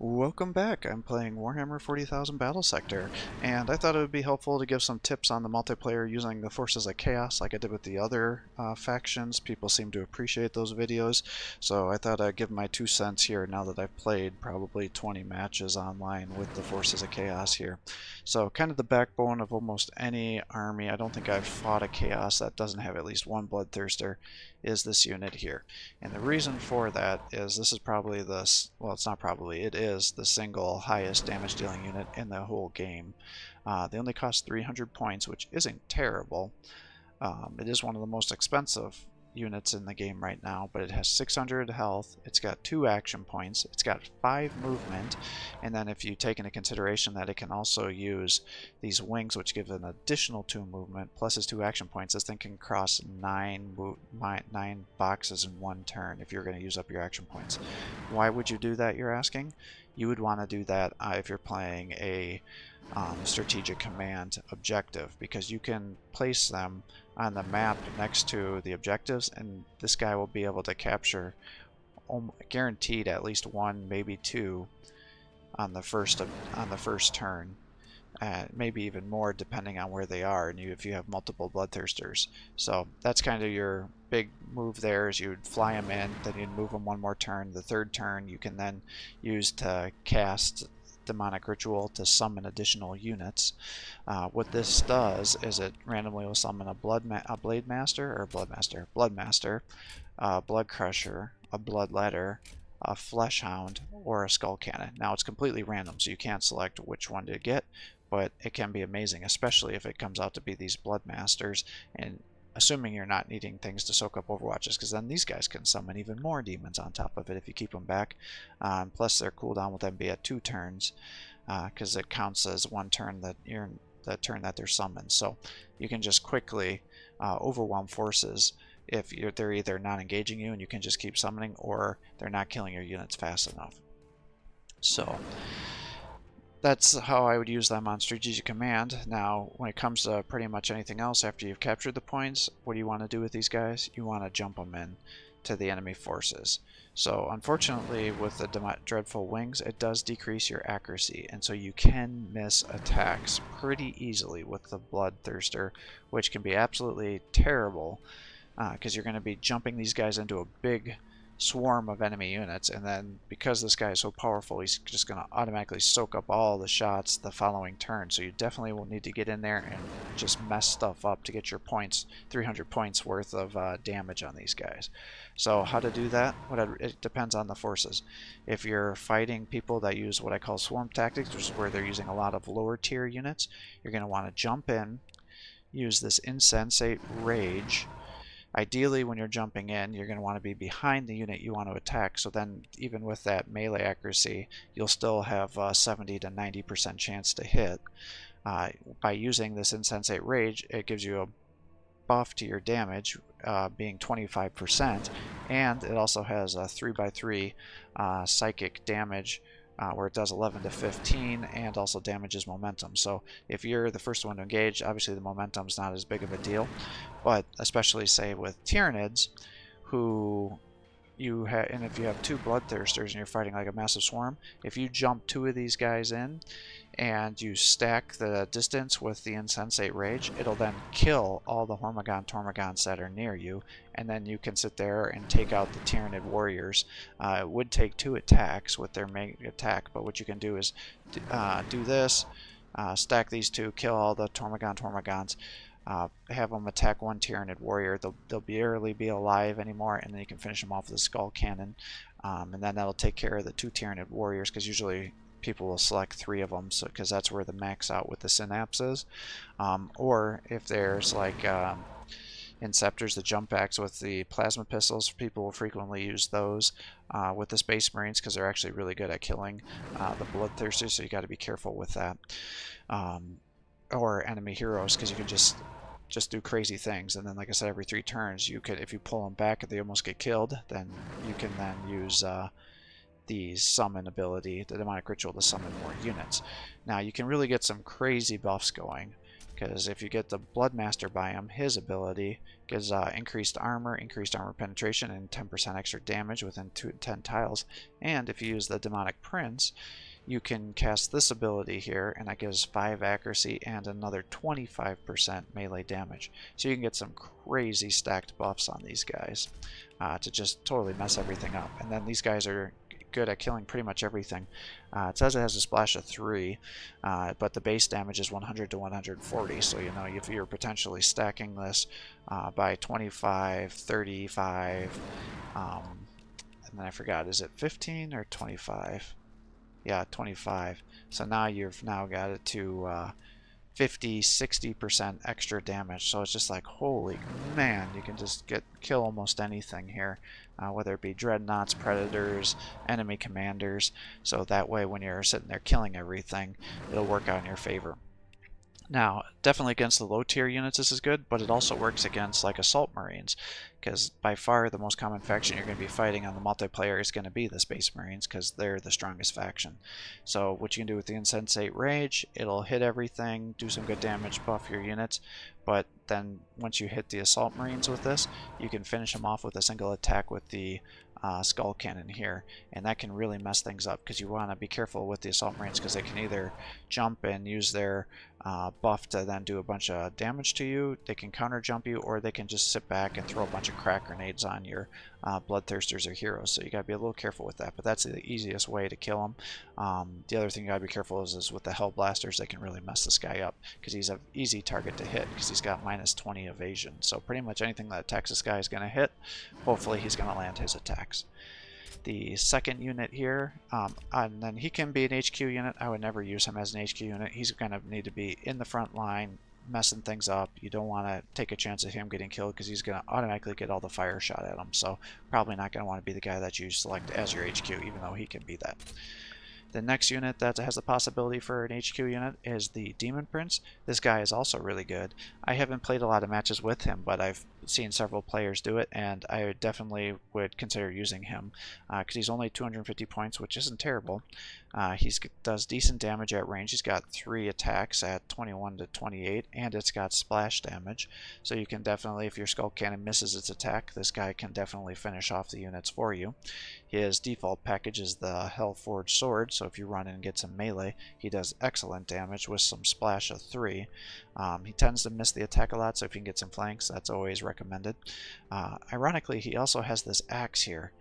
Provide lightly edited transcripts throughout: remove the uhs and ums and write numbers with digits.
Welcome back. I'm playing Warhammer 40,000 Battlesector, and I thought it would be helpful to give some tips on the multiplayer using the Forces of Chaos like I did with the other factions. People seem to appreciate those videos, so I thought I'd give my 2 cents here now that I've played probably 20 matches online with the Forces of Chaos here. So kind of the backbone of almost any army. I don't think I've fought a Chaos that doesn't have at least one Bloodthirster, is this unit here. And the reason for that is this is probably well, it's not probably, it is the single highest damage dealing unit in the whole game. They only cost 300 points, which isn't terrible. It is one of the most expensive units in the game right now, but it has 600 health, it's got 2 action points, it's got 5 movement, and then if you take into consideration that it can also use these wings which give an additional 2 movement plus its 2 action points, this thing can cross 9 boxes in 1 turn if you're going to use up your action points. Why would you do that, you're asking? You would want to do that if you're playing a strategic command objective, because you can place them on the map next to the objectives, and this guy will be able to capture guaranteed at least 1, maybe 2 on the first turn, maybe even more depending on where they are, and if you have multiple Bloodthirsters. So that's kind of your big move there, is you'd fly them in, then you'd move them 1 more turn. The 3rd turn you can then use to cast Demonic Ritual to summon additional units. What this does is it randomly will summon a Blade Master, a Blood Crusher, a Bloodletter, a Flesh Hound, or a Skull Cannon. Now it's completely random, so you can't select which one to get, but it can be amazing, especially if it comes out to be these Blood Masters, and assuming you're not needing things to soak up Overwatches, because then these guys can summon even more demons on top of it if you keep them back. Plus their cooldown will then be at 2 turns, because it counts as 1 turn that you're the turn that they're summoned. So you can just quickly overwhelm forces if they're either not engaging you and you can just keep summoning, or they're not killing your units fast enough. So that's how I would use them on strategic command. Now, when it comes to pretty much anything else, after you've captured the points, what do you want to do with these guys? You want to jump them in to the enemy forces. So unfortunately, with the Dreadful Wings, it does decrease your accuracy, and so you can miss attacks pretty easily with the Bloodthirster, which can be absolutely terrible, because you're going to be jumping these guys into a big swarm of enemy units, and then because this guy is so powerful, he's just going to automatically soak up all the shots the following turn. So you definitely will need to get in there and just mess stuff up to get your points, 300 points worth of damage on these guys. So how to do that? It depends on the forces. If you're fighting people that use what I call swarm tactics, which is where they're using a lot of lower tier units, you're going to want to jump in, use this Insensate Rage. Ideally, when you're jumping in, you're going to want to be behind the unit you want to attack, so then even with that melee accuracy, you'll still have 70 to 90% chance to hit. By using this Insensate Rage, it gives you a buff to your damage, being 25%, and it also has a 3x3 psychic damage, where it does 11 to 15 and also damages momentum. So if you're the first one to engage, obviously the momentum's not as big of a deal, but especially say with Tyranids, who and if you have 2 Bloodthirsters and you're fighting like a massive swarm, if you jump 2 of these guys in and you stack the distance with the Insensate Rage, it'll then kill all the Tormagants that are near you, and then you can sit there and take out the Tyranid warriors. It would take 2 attacks with their main attack, but what you can do is do this, stack these 2, kill all the Tormagants, have them attack 1 Tyranid warrior. They'll barely be alive anymore, and then you can finish them off with a Skull Cannon, and then that'll take care of the 2 Tyranid warriors, because usually people will select 3 of them, because that's where the max out with the Synapse is. Or if there's like Inceptors, the jump backs with the plasma pistols, people will frequently use those with the Space Marines, because they're actually really good at killing the Bloodthirsters, so you got to be careful with that. Or enemy heroes, because you can just do crazy things, and then like I said, every 3 turns you could, if you pull them back and they almost get killed, then you can then use the summon ability, the Demonic Ritual, to summon more units. Now you can really get some crazy buffs going, because if you get the Bloodmaster by him, his ability gives increased armor penetration, and 10% extra damage within 10 tiles. And if you use the Demonic Prince, you can cast this ability here, and that gives 5 accuracy and another 25% melee damage. So you can get some crazy stacked buffs on these guys to just totally mess everything up. And then these guys are good at killing pretty much everything. It says it has a splash of 3, but the base damage is 100 to 140, so you know if you're potentially stacking this by 25, 35, and then I forgot, is it 15 or 25? Yeah, 25. So now you've got it to 50, 60% extra damage. So it's just like, holy man, you can just kill almost anything here, whether it be dreadnoughts, predators, enemy commanders. So that way when you're sitting there killing everything, it'll work out in your favor. Now, definitely against the low tier units this is good, but it also works against like Assault Marines, because by far the most common faction you're going to be fighting on the multiplayer is going to be the Space Marines, because they're the strongest faction. So what you can do with the Insensate Rage, it'll hit everything, do some good damage, buff your units, but then once you hit the Assault Marines with this, you can finish them off with a single attack with the Skull Cannon here, and that can really mess things up, because you want to be careful with the Assault Marines, because they can either jump and use their buff to then do a bunch of damage to you, they can counter jump you, or they can just sit back and throw a bunch of crack grenades on your bloodthirsters or heroes. So you got to be a little careful with that, but that's the easiest way to kill them. The other thing you got to be careful is with the Hell Blasters. They can really mess this guy up, because he's an easy target to hit, because he's got minus 20 evasion. So pretty much anything that attacks this guy is going to hit. Hopefully he's going to land his attacks. The second unit here, and then he can be an HQ unit. I would never use him as an HQ unit. He's going to need to be in the front line, messing things up. You don't want to take a chance of him getting killed, because he's going to automatically get all the fire shot at him. So probably not going to want to be the guy that you select as your HQ, even though he can be that. The next unit that has the possibility for an HQ unit is the Demon Prince. This guy is also really good. I haven't played a lot of matches with him, but I've seen several players do it, and I definitely would consider using him, because he's only 250 points, which isn't terrible. He does decent damage at range. He's got 3 attacks at 21 to 28, and it's got splash damage. So you can definitely, if your Skull Cannon misses its attack, this guy can definitely finish off the units for you. His default package is the Hellforged Sword, so if you run in and get some melee, he does excellent damage with some splash of 3. He tends to miss the attack a lot, so if you can get some flanks, that's always recommended. Ironically, he also has this axe here,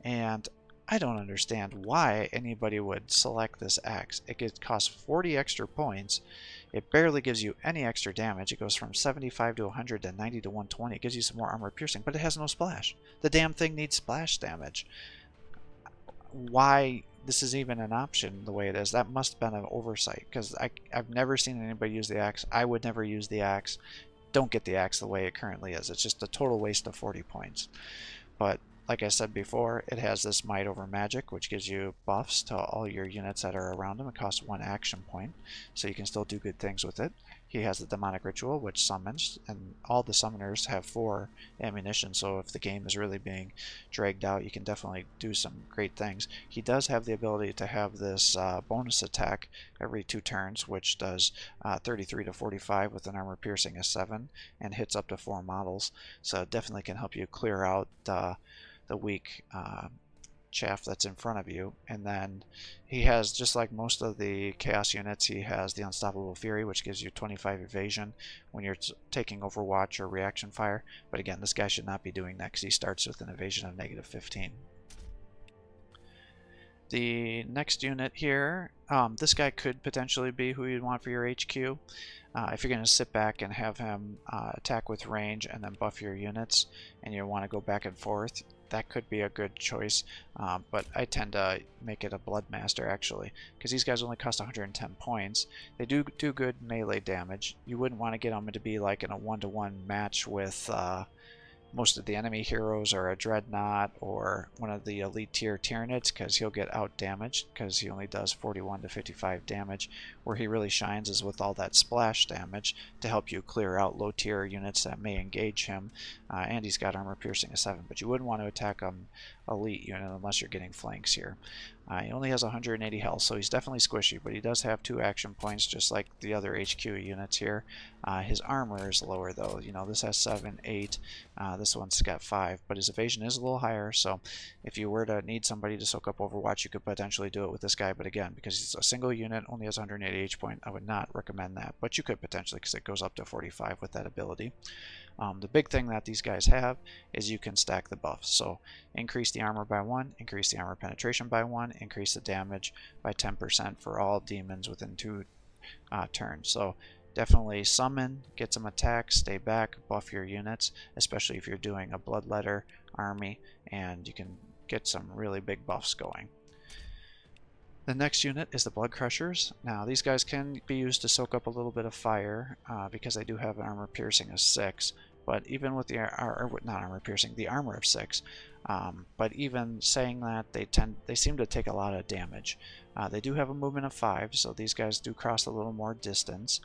and I don't understand why anybody would select this axe. It costs 40 extra points. It barely gives you any extra damage. It goes from 75 to 100 to 90 to 120. It gives you some more armor piercing, but it has no splash. The damn thing needs splash damage. Why this is even an option the way it is, that must have been an oversight, because I've never seen anybody use the axe. I would never use the axe. Don't get the axe the way it currently is. It's just a total waste of 40 points. But like I said before, it has this Might over Magic, which gives you buffs to all your units that are around him. It costs 1 action point, so you can still do good things with it. He has the Demonic Ritual, which summons, and all the summoners have 4 ammunition, so if the game is really being dragged out, you can definitely do some great things. He does have the ability to have this bonus attack every 2 turns, which does 33 to 45 with an armor piercing of 7, and hits up to 4 models, so it definitely can help you clear out the weak chaff that's in front of you. And then he has, just like most of the chaos units, he has the Unstoppable Fury, which gives you 25 evasion when you're taking Overwatch or reaction fire. But again, this guy should not be doing that, because he starts with an evasion of negative 15. The next unit here, this guy could potentially be who you'd want for your HQ. If you're going to sit back and have him attack with range and then buff your units, and you want to go back and forth, that could be a good choice, but I tend to make it a Bloodmaster, actually, because these guys only cost 110 points. They do good melee damage. You wouldn't want to get them to be like in a 1-to-1 match with most of the enemy heroes, or a Dreadnought, or one of the elite tier Tyranids, because he'll get out damaged, because he only does 41 to 55 damage. Where he really shines is with all that splash damage to help you clear out low tier units that may engage him, and he's got armor piercing of 7, but you wouldn't want to attack elite unit unless you're getting flanks here. He only has 180 health, so he's definitely squishy, but he does have 2 action points just like the other HQ units here. His armor is lower though. You know, this has 7, 8, this one's got 5, but his evasion is a little higher, so if you were to need somebody to soak up Overwatch, you could potentially do it with this guy, but again, because he's a single unit, only has 180 H point, I would not recommend that, but you could potentially because it goes up to 45 with that ability. The big thing that these guys have is you can stack the buffs. So increase the armor by 1, increase the armor penetration by 1, increase the damage by 10% for all demons within 2 turns. So definitely summon, get some attacks, stay back, buff your units, especially if you're doing a bloodletter army, and you can get some really big buffs going. The next unit is the Blood Crushers. Now these guys can be used to soak up a little bit of fire because they do have an armor piercing of 6. But even with the not armor piercing, the armor of 6. But even saying that, they seem to take a lot of damage. They do have a movement of 5, so these guys do cross a little more distance.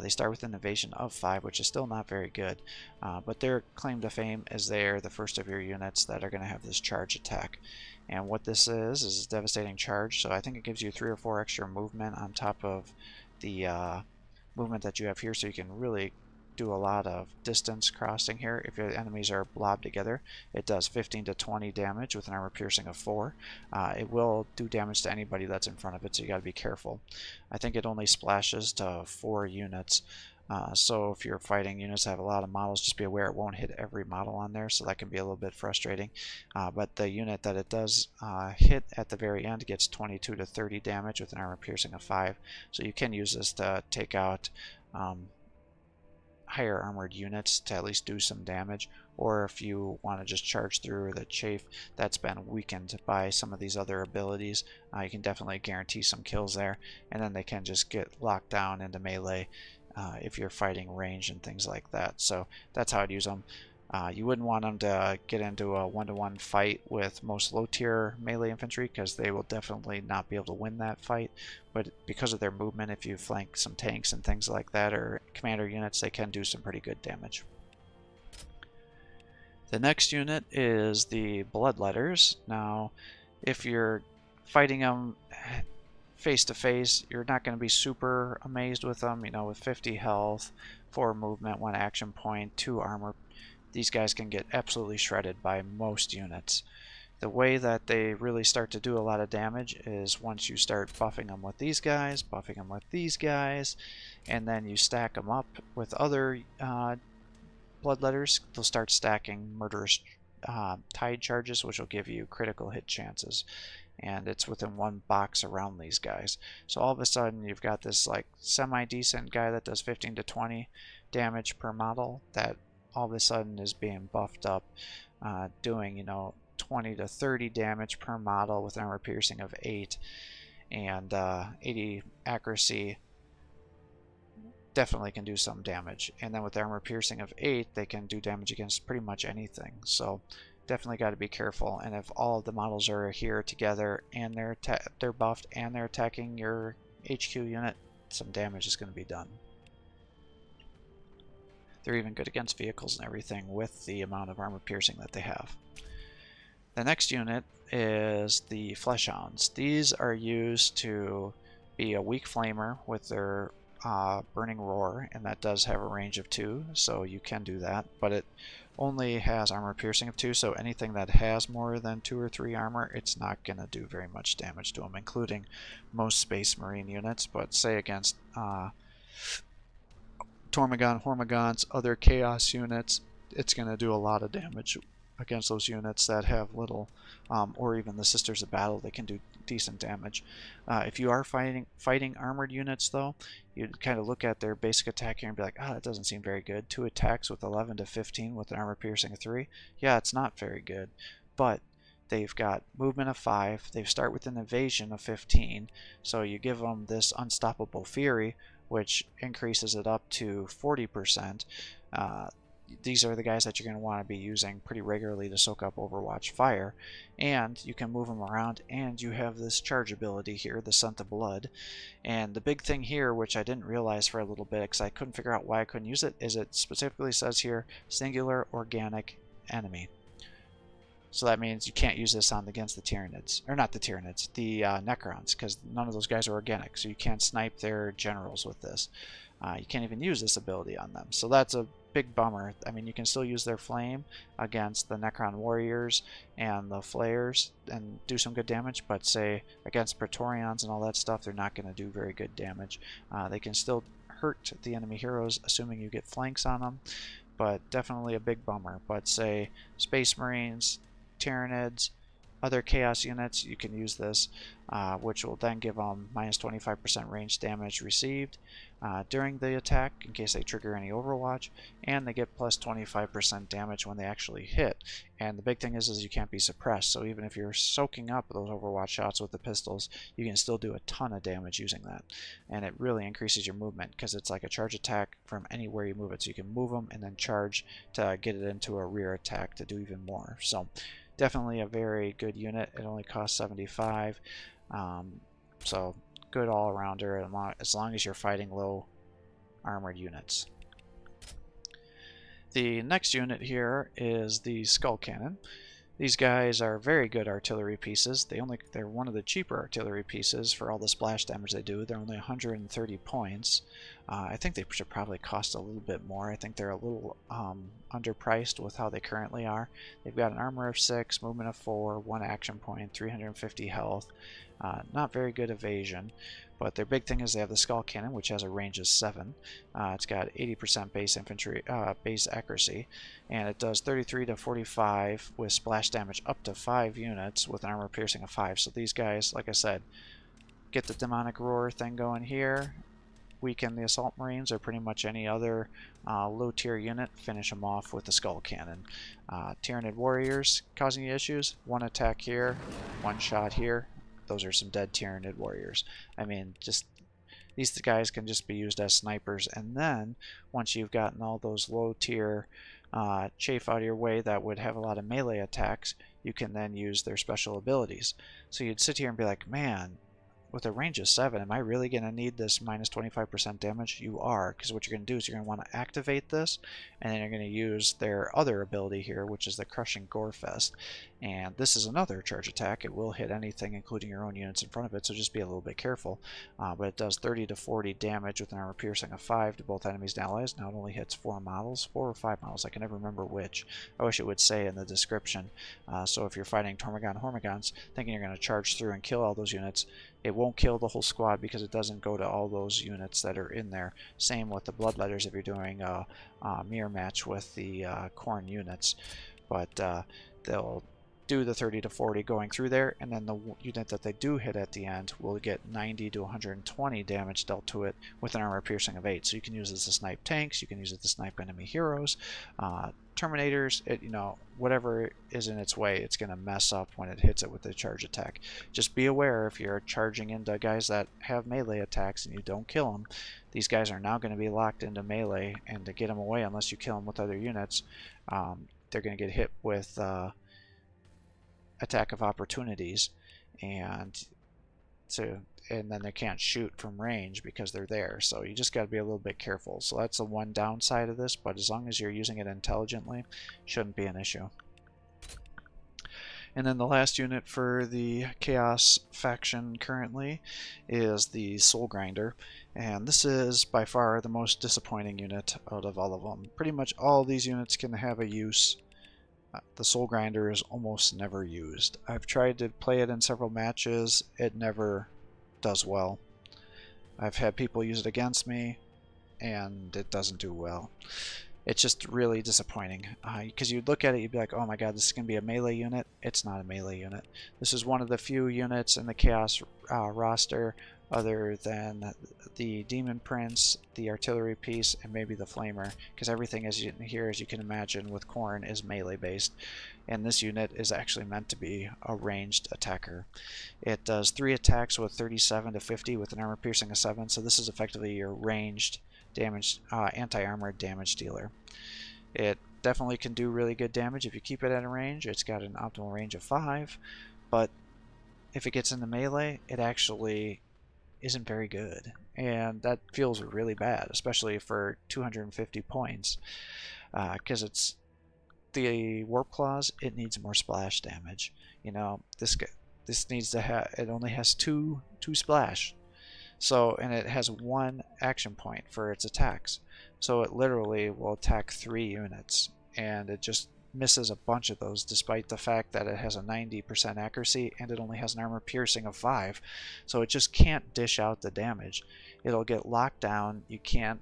They start with an evasion of 5, which is still not very good. But their claim to fame is they're the first of your units that are going to have this charge attack. And what this is devastating charge, so I think it gives you 3 or 4 extra movement on top of the movement that you have here, so you can really do a lot of distance crossing here. If your enemies are blobbed together, it does 15 to 20 damage with an armor piercing of 4. It will do damage to anybody that's in front of it, so you got to be careful. I think it only splashes to 4 units. So if you're fighting units that have a lot of models, just be aware it won't hit every model on there, so that can be a little bit frustrating. But the unit that it does hit at the very end gets 22 to 30 damage with an armor piercing of 5. So you can use this to take out higher armored units to at least do some damage, or if you want to just charge through the chafe that's been weakened by some of these other abilities, you can definitely guarantee some kills there, and then they can just get locked down into melee if you're fighting range and things like that. So that's how I'd use them. You wouldn't want them to get into a one-to-one fight with most low-tier melee infantry because they will definitely not be able to win that fight. But because of their movement, if you flank some tanks and things like that, or commander units, they can do some pretty good damage. The next unit is the Bloodletters. Now, if you're fighting them face to face, you're not going to be super amazed with them. You know, with 50 health, 4 movement, 1 action point, 2 armor, these guys can get absolutely shredded by most units. The way that they really start to do a lot of damage is once you start buffing them with these guys, buffing them with these guys, and then you stack them up with other Bloodletters, they'll start stacking murderous tide charges, which will give you critical hit chances. And it's within 1 box around these guys. So all of a sudden you've got this like semi-decent guy that does 15 to 20 damage per model that all of a sudden is being buffed up, doing, you know, 20 to 30 damage per model with an armor piercing of 8 and 80 accuracy. Definitely can do some damage. And then with armor piercing of 8, they can do damage against pretty much anything. So definitely got to be careful. And if all of the models are here together and they're buffed and they're attacking your HQ unit, some damage is going to be done. They're even good against vehicles and everything with the amount of armor piercing that they have. The next unit is the Fleshhounds. These are used to be a weak flamer with their burning roar, and that does have a range of 2, so you can do that, but it only has armor piercing of 2, so anything that has more than 2 or 3 armor, it's not going to do very much damage to them, including most Space Marine units. But say against Tormagon, Hormagons, other Chaos units, it's going to do a lot of damage against those units that have little, or even the Sisters of Battle, they can do decent damage. If you are fighting armored units, though, you'd kind of look at their basic attack here and be like, that doesn't seem very good. 2 attacks with 11 to 15 with an armor piercing of 3. Yeah, it's not very good, but they've got movement of 5. They start with an evasion of 15, so you give them this unstoppable fury, which increases it up to 40%. These are the guys that you're going to want to be using pretty regularly to soak up Overwatch fire, and you can move them around, and you have this charge ability here, the Scent of Blood. And the big thing here, which I didn't realize for a little bit because I couldn't figure out why I couldn't use it, is it specifically says here singular organic enemy. So that means you can't use this on against the Tyranids, or not the Tyranids, the Necrons, because none of those guys are organic, so you can't snipe their generals with this. You can't even use this ability on them, so that's a big bummer. I mean, you can still use their flame against the Necron warriors and the flayers and do some good damage, but say against Praetorians and all that stuff, they're not going to do very good damage. They can still hurt the enemy heroes, assuming you get flanks on them, but definitely a big bummer. But say Space Marines, Tyranids, other Chaos units, you can use this, which will then give them minus 25% range damage received during the attack in case they trigger any Overwatch, and they get plus 25% damage when they actually hit. And the big thing is you can't be suppressed, so even if you're soaking up those Overwatch shots with the pistols, you can still do a ton of damage using that. And it really increases your movement because it's like a charge attack from anywhere you move it, so you can move them and then charge to get it into a rear attack to do even more. So definitely a very good unit. It only costs 75, so good all-rounder as long as you're fighting low armored units. The next unit here is the Skull Cannon. These guys are very good artillery pieces. They're one of the cheaper artillery pieces for all the splash damage they do. They're only 130 points. I think they should probably cost a little bit more. I think they're a little underpriced with how they currently are. They've got an armor of 6, movement of 4, 1 action point, 350 health. Not very good evasion, but their big thing is they have the Skull Cannon, which has a range of 7. It's got 80% base infantry, base accuracy, and it does 33 to 45 with splash damage up to 5 units with an armor piercing of 5. So these guys, like I said, get the demonic roar thing going here, weaken the assault marines or pretty much any other low tier unit, finish them off with the Skull Cannon. Tyranid warriors causing you issues, 1 attack here, 1 shot here. Those are some dead Tyranid warriors. I mean, just these guys can just be used as snipers, and then once you've gotten all those low tier chafe out of your way that would have a lot of melee attacks, you can then use their special abilities. So you'd sit here and be like, man, with a range of 7, am I really going to need this minus 25% damage? You are, because what you're going to do is you're going to want to activate this, and then you're going to use their other ability here, which is the Crushing Gorefest. And this is another charge attack. It will hit anything, including your own units in front of it, so just be a little bit careful. But it does 30 to 40 damage with an armor piercing of 5 to both enemies and allies. Now it only hits 4 models, 4 or 5 models. I can never remember which. I wish it would say in the description. So if you're fighting Hormigons, thinking you're going to charge through and kill all those units, it won't kill the whole squad because it doesn't go to all those units that are in there. Same with the Bloodletters if you're doing a mirror match with the Khorne units. But they'll do the 30 to 40 going through there, and then the unit that they do hit at the end will get 90 to 120 damage dealt to it with an armor piercing of 8. So you can use it to snipe tanks, you can use it to snipe enemy heroes, Terminators, whatever is in its way, it's going to mess up when it hits it with the charge attack. Just be aware if you're charging into guys that have melee attacks and you don't kill them, these guys are now going to be locked into melee, and to get them away, unless you kill them with other units, they're going to get hit with attack of opportunities, and then they can't shoot from range because they're there. So you just got to be a little bit careful. So that's the one downside of this, but as long as you're using it intelligently, shouldn't be an issue. And then the last unit for the Chaos faction currently is the Soul Grinder, and this is by far the most disappointing unit out of all of them. Pretty much all these units can have a use. The Soul Grinder is almost never used. I've tried to play it in several matches. It never does well. I've had people use it against me, and it doesn't do well. It's just really disappointing, because you'd look at it, you'd be like, oh my god, this is going to be a melee unit. It's not a melee unit. This is one of the few units in the Chaos roster, other than the Demon Prince, the artillery piece, and maybe the Flamer, because everything here, as you can imagine, with Khorne is melee based, and this unit is actually meant to be a ranged attacker. It does 3 attacks with 37 to 50 with an armor piercing of 7, so this is effectively your ranged damage, anti-armored damage dealer. It definitely can do really good damage if you keep it at a range. It's got an optimal range of 5, but if it gets into melee, it actually isn't very good, and that feels really bad, especially for 250 points, because the Warp Claws, it needs more splash damage. You know, this needs to have, it only has two splash. So, and it has 1 action point for its attacks. So it literally will attack 3 units, and it just misses a bunch of those despite the fact that it has a 90% accuracy and it only has an armor piercing of 5. So it just can't dish out the damage. It'll get locked down, you can't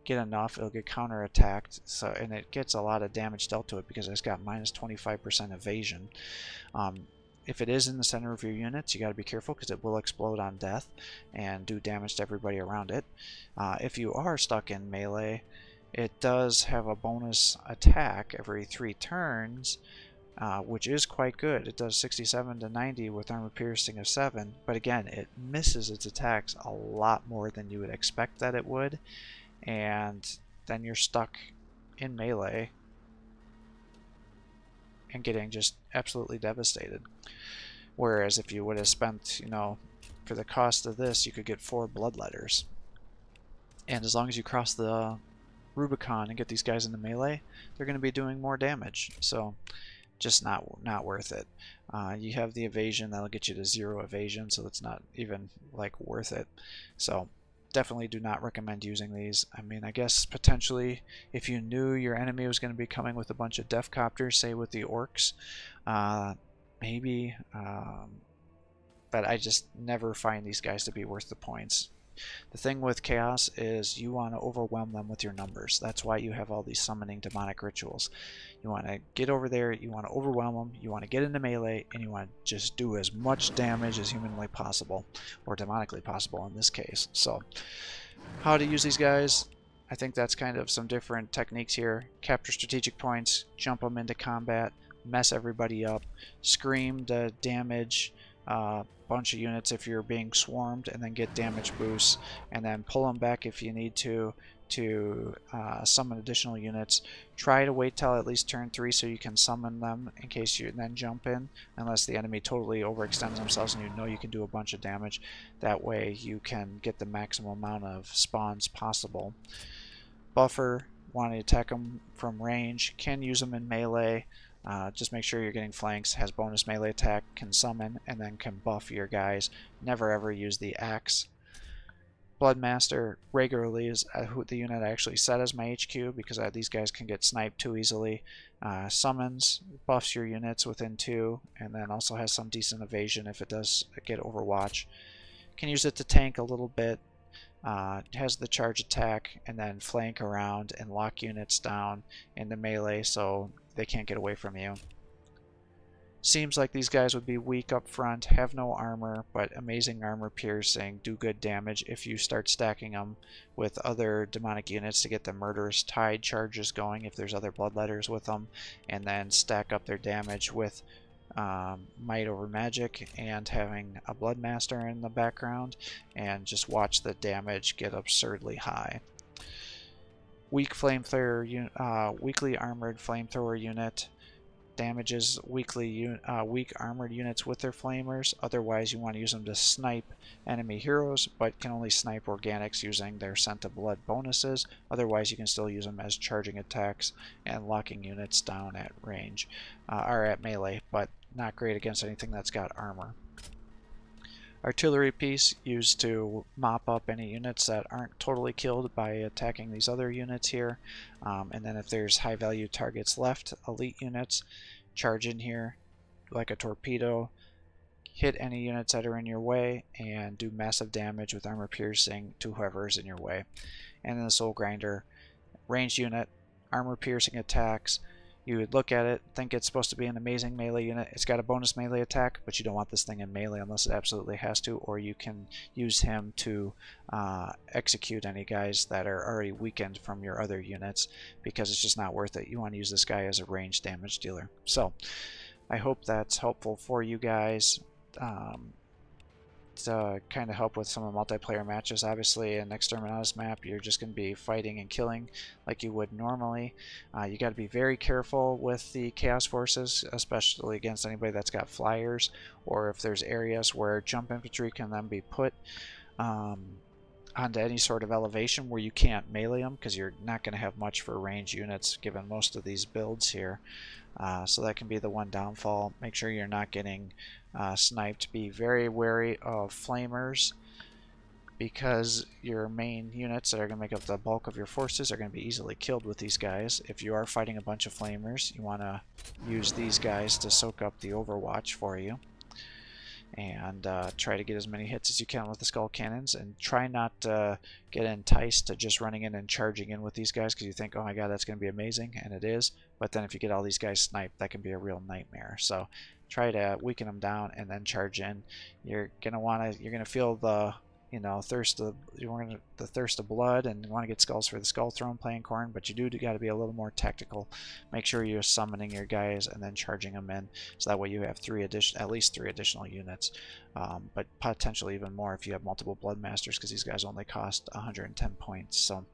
get enough, it'll get counterattacked, so, and it gets a lot of damage dealt to it because it's got minus 25% evasion. If it is in the center of your units, you got to be careful because it will explode on death and do damage to everybody around it. If you are stuck in melee, it does have a bonus attack every 3 turns, which is quite good. It does 67 to 90 with armor piercing of 7, but again, it misses its attacks a lot more than you would expect that it would, and then you're stuck in melee and getting just absolutely devastated. Whereas if you would have spent, you know, for the cost of this, you could get 4 bloodletters. And as long as you cross the Rubicon and get these guys into melee, they're going to be doing more damage. So just not worth it. You have the evasion, that'll get you to 0 evasion, so it's not even like worth it. So definitely do not recommend using these. I mean, I guess potentially if you knew your enemy was going to be coming with a bunch of death copters, say with the orcs, maybe, but I just never find these guys to be worth the points. The thing with Chaos is you want to overwhelm them with your numbers. That's why you have all these summoning demonic rituals. You want to get over there, you want to overwhelm them, you want to get into melee, and you want to just do as much damage as humanly possible, or demonically possible in this case. So, how to use these guys? I think that's kind of some different techniques here. Capture strategic points, jump them into combat, mess everybody up, scream to damage bunch of units if you're being swarmed, and then get damage boosts, and then pull them back if you need to summon additional units. Try to wait till at least turn 3 so you can summon them in case you then jump in, unless the enemy totally overextends themselves and you know you can do a bunch of damage. That way you can get the maximum amount of spawns possible. Buffer, want to attack them from range, can use them in melee. Just make sure you're getting flanks, has bonus melee attack, can summon, and then can buff your guys. Never ever use the axe. Bloodmaster regularly is the unit I actually set as my HQ because these guys can get sniped too easily. Summons, buffs your units within 2, and then also has some decent evasion if it does get Overwatch. Can use it to tank a little bit. Has the charge attack, and then flank around and lock units down into melee so they can't get away from you. Seems like these guys would be weak up front, have no armor, but amazing armor piercing, do good damage if you start stacking them with other demonic units to get the murderous tide charges going if there's other bloodletters with them, and then stack up their damage with might over magic and having a bloodmaster in the background, and just watch the damage get absurdly high. Weak flamethrower, weakly armored flamethrower unit damages weak armored units with their flamers. Otherwise you want to use them to snipe enemy heroes, but can only snipe organics using their scent of blood bonuses. Otherwise you can still use them as charging attacks and locking units down at range, or at melee, but not great against anything that's got armor. Artillery piece used to mop up any units that aren't totally killed by attacking these other units here. And then if there's high value targets left, elite units, charge in here like a torpedo, hit any units that are in your way, and do massive damage with armor piercing to whoever is in your way. And then the Soul Grinder, ranged unit, armor piercing attacks. You would look at it, think it's supposed to be an amazing melee unit. It's got a bonus melee attack, but you don't want this thing in melee unless it absolutely has to, or you can use him to execute any guys that are already weakened from your other units, because it's just not worth it. You want to use this guy as a ranged damage dealer. So, I hope that's helpful for you guys. To kind of help with some of the multiplayer matches. Obviously, in Exterminatus map, you're just going to be fighting and killing like you would normally. You got to be very careful with the Chaos Forces, especially against anybody that's got flyers, or if there's areas where jump infantry can then be put. onto any sort of elevation where you can't melee them, because you're not going to have much for range units given most of these builds here. So that can be the one downfall. Make sure you're not getting sniped. Be very wary of flamers, because your main units that are going to make up the bulk of your forces are going to be easily killed with these guys. If you are fighting a bunch of flamers, you want to use these guys to soak up the overwatch for you. And try to get as many hits as you can with the skull cannons, and try not to get enticed to just running in and charging in with these guys because you think, oh my god, that's going to be amazing, and it is. But then if you get all these guys sniped, that can be a real nightmare. So try to weaken them down and then charge in. You're gonna feel the thirst of blood, and you want to get skulls for the skull throne playing corn, but you got to be a little more tactical. Make sure you're summoning your guys and then charging them in, so that way you have at least three additional units, but potentially even more if you have multiple blood masters, because these guys only cost 110 points. So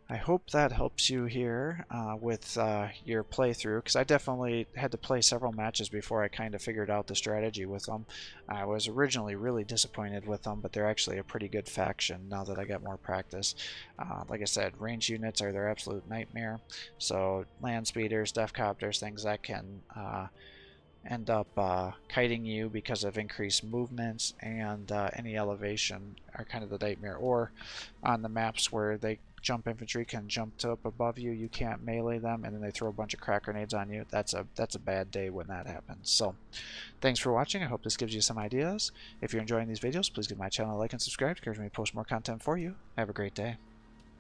I hope that helps you here with your playthrough, because I definitely had to play several matches before I kind of figured out the strategy with them. I was originally really disappointed with them, but they're actually a pretty good faction now that I got more practice. Like I said, range units are their absolute nightmare. So land speeders, death copters, things that can end up kiting you because of increased movements, and any elevation are kind of the nightmare. Or on the maps where they jump infantry can jump up above you, you can't melee them, and then they throw a bunch of crack grenades on you. That's a bad day when that happens. So thanks for watching. I hope this gives you some ideas. If you're enjoying these videos, please give my channel a like and subscribe to encourage me to post more content for you. Have a great day.